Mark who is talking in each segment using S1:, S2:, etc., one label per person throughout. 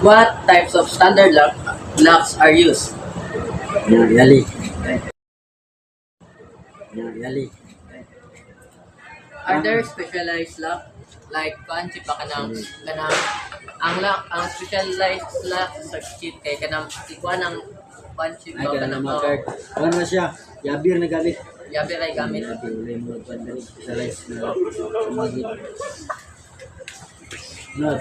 S1: What types of standard locks are used?
S2: Yali. Yali.
S1: Are there specialized lock? Like, kuansi pa kanang ang lock, ang specialized lock sa chip kay kanang ikuan ang kuansi
S2: Ay,
S1: pa
S2: kaya na
S1: kanang
S2: mga card. Ano na siya? Yabir na gamit.
S1: yabi ray gamit.
S2: Yabir, ulay mo. Pandari. Specialized na sumagit. Not.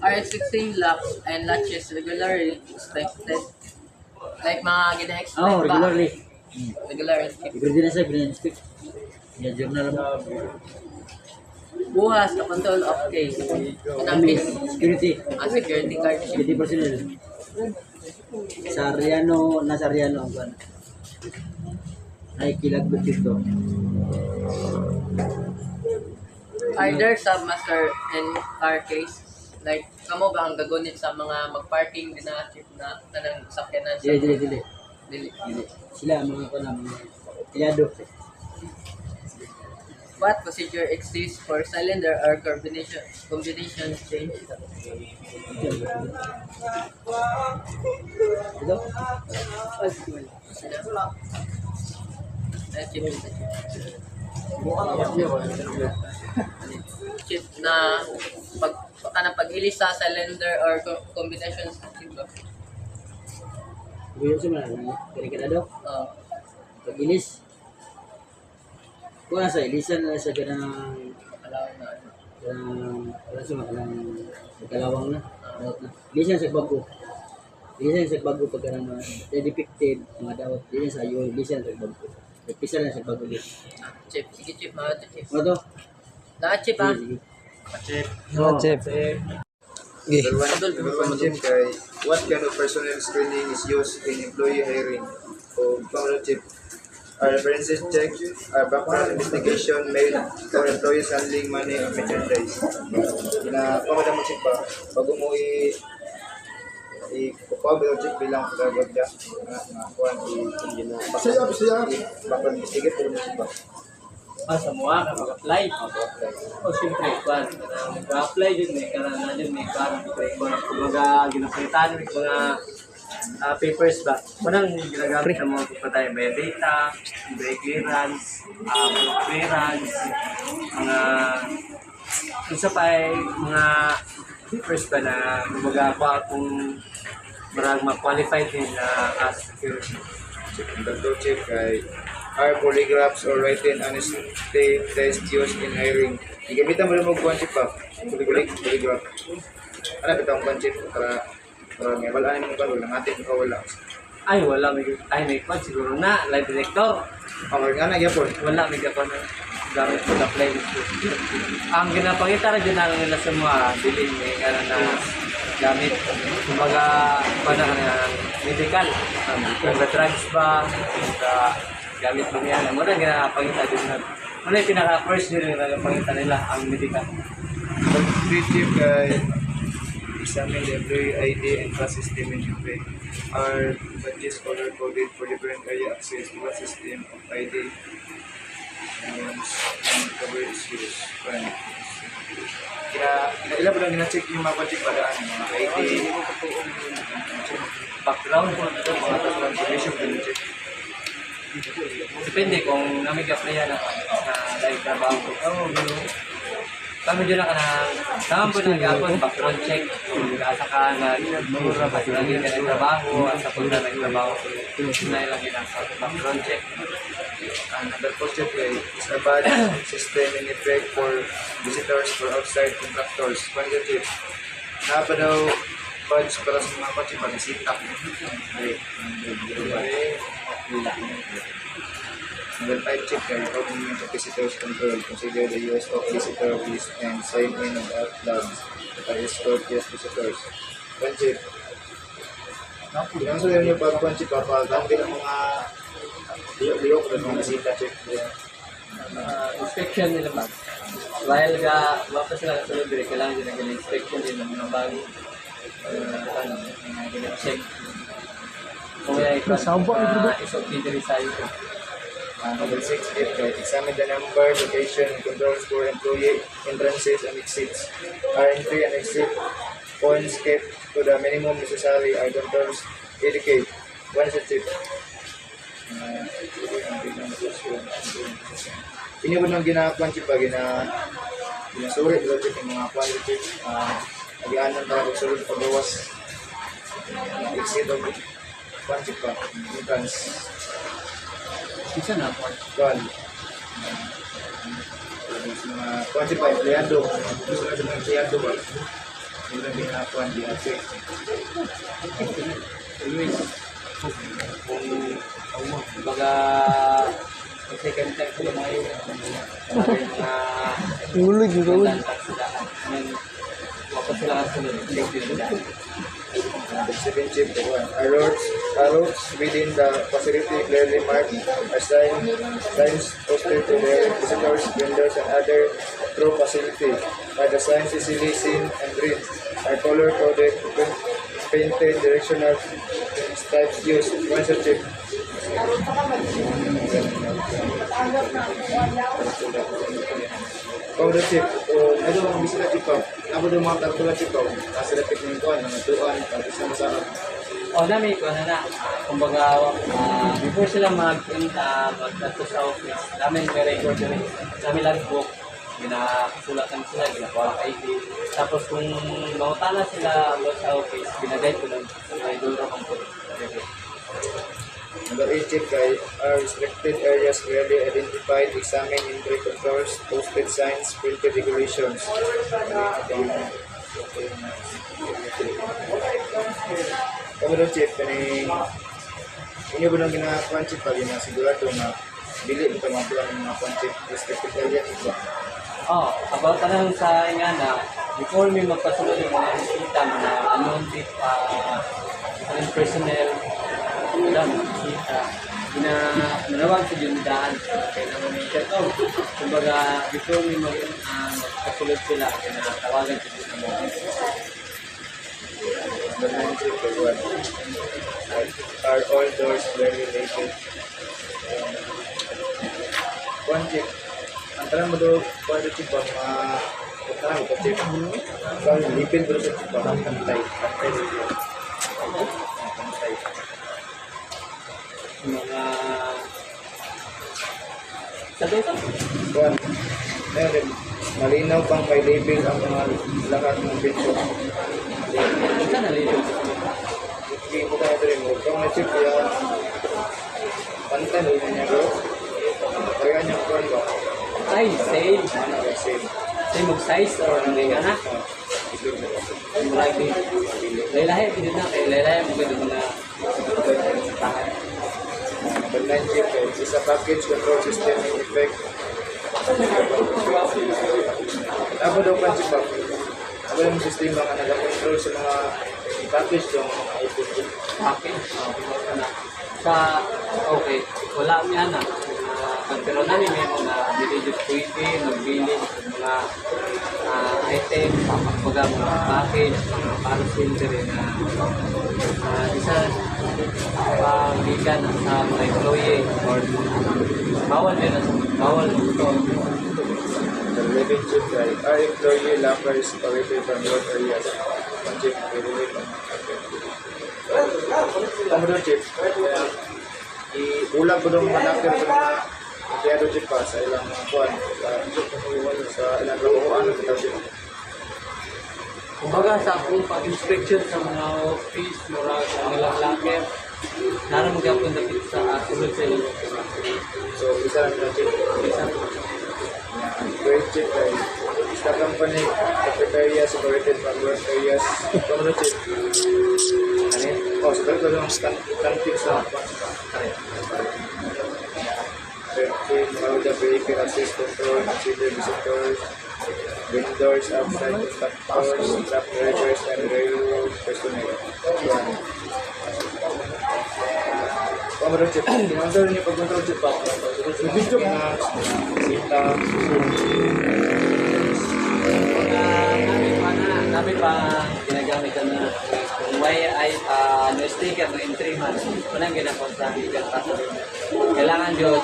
S1: Are existing locks and latches regularly inspected? Like mga gina-expect
S2: Oh,
S1: ba?
S2: regularly.
S1: Regularly.
S2: Every day na siya, pinag-inspect. Yan, journal mo.
S1: Buhas na control of case. Kanang case.
S2: Security.
S1: Security card chip.
S2: Security personnel. Sariano, Nasariano ang kan. Ay, kilagbot dito.
S1: Are there submaster and car case? Like, kamo ba ang gagunit sa mga mag-parking din na chip na kanang sakyanan sa
S2: Dili.
S1: dili?
S2: Sila, mga kanang mga kayado.
S1: What procedure exists for cylinder or combination change?
S2: Ito?
S1: Chip na pag-ilis sa cylinder or combination chip ba?
S2: Buyo siya man. Kaya-kaya pag-ilis. Kung nasa ilisan na siya kanang
S1: Alaw na ano.
S2: wala siya kanang kalawang na. Ilisan sa bago. Ilisan sa bago pag kanang depicted mga dawat. Ilisan sa iyo, ilisan sa bago. Pisa na sa bago din.
S1: Chip, sige chip, mga to chip.
S2: Ano to?
S1: Chip ah.
S2: Chip.
S3: Chip.
S4: Number one chip kay what kind of personnel screening is used in employee hiring? O pangulo chip, are references check, are background investigation made for employees handling money or merchandise? Na pamada mo chip pa, bago mo i-cover chip bilang kagawad niya na kuhan background investigate pero mo chip pa.
S3: Sa mga ka mag-apply. O siyempre, kwan, mag-apply din may karana din may kwan, kumbaga ginapalitan may mga papers ba. Unang ginagamit ng mga pagpatay, may data, may clearance, clearance, mga isa pa ay mga papers ba na kumbaga kung marang ma-qualified din na as security.
S4: Number chip kay are polygraphs or written honesty test used in hiring. Gamitan mo rin mo kuhan chip pa. Polygraph. Ano bitang kuhan chip para may walaan mo ba? Walang atin mo wala.
S3: Ay, wala may kwan siguro na, live detector.
S4: Ang nga na yapon.
S3: Wala may kapon na gamit ko na play. Ang ginapakita rin din namin nila sa mga bilin may na gamit. Kumbaga, panahon ng medical. Drugs ba, gamit mo yan. Muna ginapakita din na. Muna yung pinaka-first din na ginapakita nila ang medical.
S4: Chip kay examine the employee ID and class system in UP are badges color-coded for different area access to the system of ID and coverage use. Kaya ilan ba lang na-check yung mga budget padaan, mga ID,
S3: Background po ito, mga
S4: mga information ko check.
S3: depende kung namig-applyan na live trabaho ko. Kami dyan ka na, naman po nag-apon, background check, kung asa ka nag-mura, mas lagi ka nagtrabaho, asa po na nagtrabaho, na lang ginasa, background check.
S4: Number 4 check is a badge system in effect for visitors for outside contractors. Quantity check. Na pa daw badge para sa mga kotse pag sit-up. Number 5 check kay government of visitors control. Consider the use of visitor list and sign in and out logs para escort yes visitors. 1 check. Yung sabi niyo pag 1 check papaganda ng mga liyo ko ng mga visita check.
S3: Inspection nila ba? While wapa sila kasunod din, kailangan din ang inspection din ng mga bago. Check. Kung may SOP din sa iyo.
S4: Number 6, examine the number, location, and controls for employee entrances and exits. Are entry and exit points kept to the minimum necessary are controls indicate. One is a chip. Ini mo nang ginakuan chip pag ginasuri dito chip yung mga kuan chip. Agianan para pagsulod pagbawas. Exit of kuan chip pa. Trans.
S3: Isa na po.
S4: Kuan. Mga kuan chip pa empleyado. Gusto na sa mga empleyado ba? Hindi na ginakuan di ate.
S3: Anyways, kung baga second time ko mga yun,
S2: Ulog yung
S3: wapas sila ang sunod.
S4: Seven chip alerts within the facility clearly marked as signs posted to their visitors, vendors, and other through facility. Are the signs easily seen and read? Are color coded, painted, directional stripes used? One such chip. Powder chip. Ano ang bisita chip pa? Ako daw mga tartula chip pa. Kasi lapit ng kuhan, mga tuan, tapos na masarap.
S3: O namin ko na kumbaga before sila magtato sa office, namin may record rin. Namin logbook, ginakasulatan sila, ginakuha ng ID. Tapos kung mautala sila sa office, ginagay ko lang may duro kang po.
S4: Number 8 chip guide are restricted areas clearly identified, examine inventory controls, posted signs, printed regulations. Kamu chip ini belum ginakuan chip pag sigurado na dili ito mapulang ng mga chip restricted area chip.
S3: About tanang sa ingana, before may magpasulod yung mga kita na unknown tip, personnel, kita, manawag sa yung daan, kaya naman may check out. Kumbaga, before may magpasulod sila, tawagan sa mga.
S4: Are all doors clearly labeled? One chip. Ang tanong mo doon, kung chip ba, tanong ko chip. Kung lipin doon sa chip ba, kantay. Kantay doon. Kantay.
S3: Mga sabi ito?
S4: Kuan. Meron. Malinaw pang may label ang mga lahat ng picture.
S3: Ito na lito.
S4: Hindi mo tayo rin mo. Kung na-chip yan, pantan mo niya bro. Kaya niya kuan ba?
S3: Ay, same.
S4: Same.
S3: Same of size or hindi ka na? Lagi. Lailahe, hindi na. Lailahe, maganda mga
S4: Number 9 chip is a package control system in effect. Ako daw pa chip ba? Ako yung sistema nga nag-control sa mga package yung mga item.
S3: package. Okay, wala niya na. Pero namin may mga diligent pwede, magbili ng mga items, mga package, mga parcel rin na isa pagbigan sa mga employee or bawal din bawal ito.
S4: The 11 chip are employee lockers separated from work areas. One chip, ang doon chip, iulang ko doon mga locker ko na empleyado chip pa sa ilang mga kuwan, sa ilang trabahoan ng kita chip.
S3: Kumbaga sa akong pag-inspection sa mga office, mura sa nilang locker, naramang gapon na sa sulod sa ilang
S4: So, isa lang na chip.
S3: isa.
S4: Great chip is the company cafeteria separated from work areas. Kung ano chip? Oh, so dito lang canteen sa canteen, how the vehicle assist control, consider visitors, vendors, outside inspectors, truck drivers, and railroad personnel. Kung ano chip? Kinontrol niyo pag-control chip pa. Video na sita.
S3: Namin pa ginagamit na kung may ay no sticker no entry man unang ginagawa sa legal process kailangan yun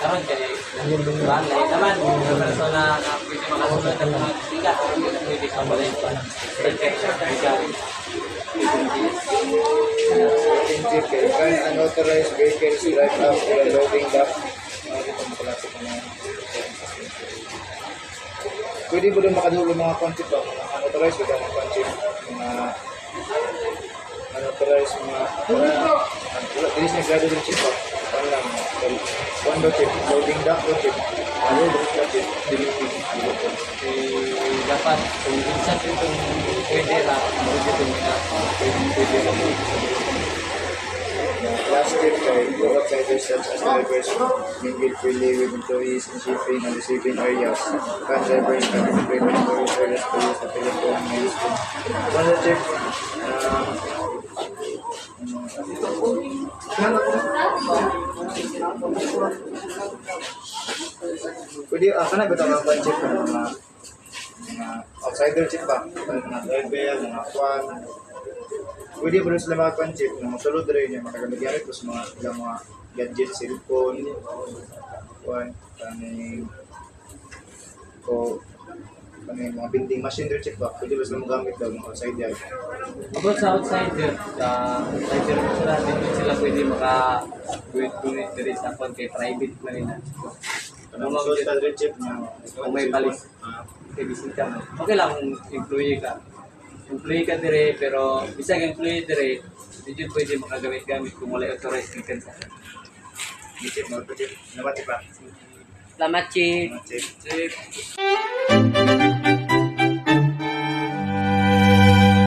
S3: karon kay banlay naman so na pwede makasunod ng mga sigat, hindi na pwede sa balay pa.
S4: Chip kay can unauthorized vehicles drive after a loading dock. Dito makalapit na. Pwede ba doon makadulo mga concept ba? Mga unauthorized ba mga concept? Mga unauthorized mga wala, dinis na grado ng chip ba? Ano lang, one chip, loading dock chip. Ano ba chip? Delivery.
S3: Dapat kung minsan itong pwede ra, pwede itong pwede ra mo.
S4: Last tip kay outsiders such as drivers mingle freely with employees in shipping and receiving areas. Can drivers can integrate with employees areas to use the telephone mainstream. One tip, pwede, kana ba ito mga pan-chip na mga outsider chip ba? Mga driver, mga kwan. Pwede ba rin sila mga pan-chip na masulod rin yung makagamit yan ito sa mga ilang mga gadget, cellphone, kwan, kaning mga vending machine rin chip ba? Pwede ba sila magamit daw mga outsider?
S3: About sa outsider mo sila, hindi sila pwede maka-gunit diri sa kung kay private na rin.
S4: Ano mga outsider rin chip niya?
S3: Kung may palis, kay bisita mo. Okay lang kung employee ka. Employee ka dire, pero isang employee dire, hindi pwede makagamit-gamit kung wala authorized license.
S4: Chip, mga chip. Naman chip ba?
S1: Salamat, Chief.
S4: Mga chip.
S3: Chip.